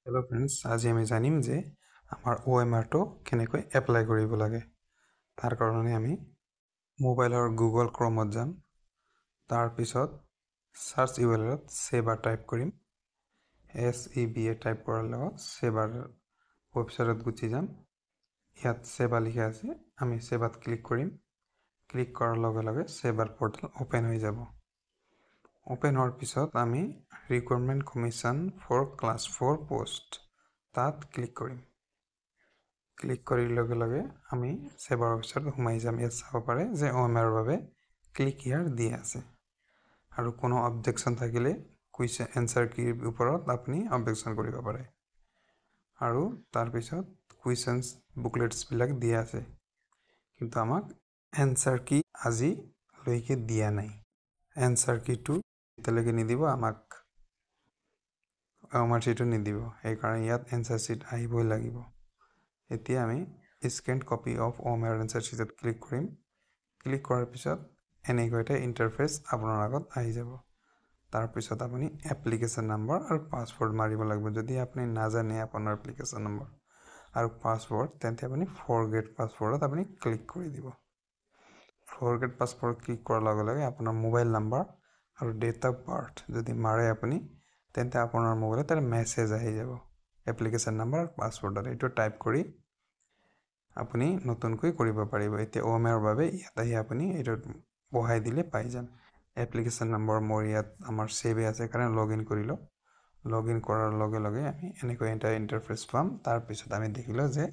Hello friends, आज আমি জানিম যে আমাৰ OMR টো কেনেকৈ এপ্লাই কৰিব লাগে। তাৰ কাৰণে আমি মোবাইলৰ গুগল ক্ৰমত যাম। তাৰ পিছত সাৰ্চ ইউআৰএলত সেবা টাইপ কৰিম। SEBA টাইপ কৰাৰ লগত সেবাৰ ৱেবছাইটত গুচি যাম। ইয়াত সেবা লিখা আছে, আমি সেবাত ক্লিক কৰিম। ক্লিক কৰাৰ লগে লগে সেবাৰ পোৰ্টেল ওপেন হৈ যাব। ওপেন হোৱাৰ পিছত আমি recruitment commission for class 4 post তাত ক্লিক কৰিম। ক্লিক কৰাৰ লগে লগে আমি সেবাৰ ৱেবছাইটত সোমাই যাম। ইয়াত চাব পাৰে যে OMR বাবে ক্লিক হিয়াৰ দিয়া আছে। আৰু কোনো অবজেকশ্যন থাকিলে কুৱেশ্যন এনসাৰ কিৰ ওপৰত আপুনি অবজেকশ্যন কৰিব পাৰে। আৰু তাৰ পিছত কুৱেশ্যনছ বুকলেটছ বিলাক দিয়া আছে, কিন্তু আমাক এনসাৰ কি আজি লৈকে দিয়া নাই। এনসাৰ কিটো এতিয়ালৈকে নিদিব, আমাক OMR sheetটো নিদিব। এই কাৰণে ইয়াত এনসাৰ sheet আহিবই লাগিব। এতিয়া আমি scan copy of OMR answer sheetত ক্লিক কৰিম। ক্লিক কৰাৰ পিছত এনেকৈ এটা ইন্টাৰফেস আপোনাৰ আগত আহি যাব। তাৰ পিছত আপুনি এপ্লিকেশ্যন নম্বৰ আৰু পাছৱৰ্ড মাৰিব লাগিব। যদি আপুনি নাজানে আপোনাৰ এপ্লিকেশ্যন নম্বৰ আৰু পাছৱৰ্ড, তেন্তে আপুনি ফৰগেট পাছৱৰ্ডত আপুনি ক্লিক কৰি দিব। ফৰগেট পাছৱৰ্ড ক্লিক কৰাৰ লগে লগে আপোনাৰ মোবাইল নম্বৰ আৰু ডেট অফ বাৰ্থ যদি মাৰে আপুনি, তেন্তে আপোনাৰ মোবাইলত এটা মেছেজ আহি যাব এপ্লিকেশ্যন নম্বৰ আৰু পাছৱৰ্ডত। এইটো টাইপ কৰি আপুনি নতুনকৈ কৰিব পাৰিব। এতিয়া OMR বাবে ইয়াত আহি আপুনি এইটো বহাই দিলে পাই যাম। এপ্লিকেশ্যন নম্বৰ মোৰ ইয়াত আমাৰ সেভ আছে কাৰণে লগইন কৰিলো। লগইন কৰাৰ লগে লগে আমি এনেকৈ এটা ইন্টাৰফেস পাম। তাৰ পিছত আমি দেখিলো যে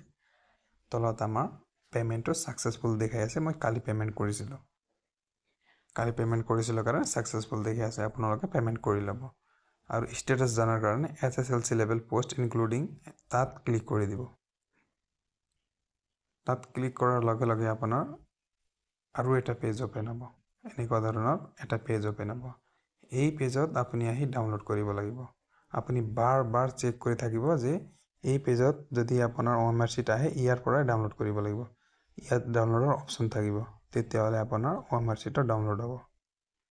তলত আমাৰ পেমেন্টটো সাকসেসফুল দেখাই আছে। মই কালি পেমেন্ট কৰিছিলো। কাৰণে সাকসেসফুল দেখাই আছে। আপোনালোকে পেমেন্ট কৰি ল'ব। আৰু ষ্টেটাস জানাৰ কাৰণে SSLC লেভেল পোষ্ট ইনক্লুডিং তাত ক্লিক কৰি দিব। তাত ক্লিক কৰাৰ লগে লগে আপোনাৰ আৰু এটা পেজ ওপেন হ'ব। এনেকুৱা ধৰণৰ এটা পেজ ওপেন হ'ব। এই পেজত আপুনি আহি ডাউনলোড কৰিব লাগিব। আপুনি বাৰ বাৰ চেক কৰি থাকিব যে এই পেজত যদি আপোনাৰ OMR sheet আহে, ইয়াৰ পৰাই ডাউনলোড কৰিব লাগিব। ইয়াত ডাউনলোডৰ অপচন থাকিব, তেতিয়াহ'লে আপোনাৰ OMR sheet ডাউনলোড হ'ব।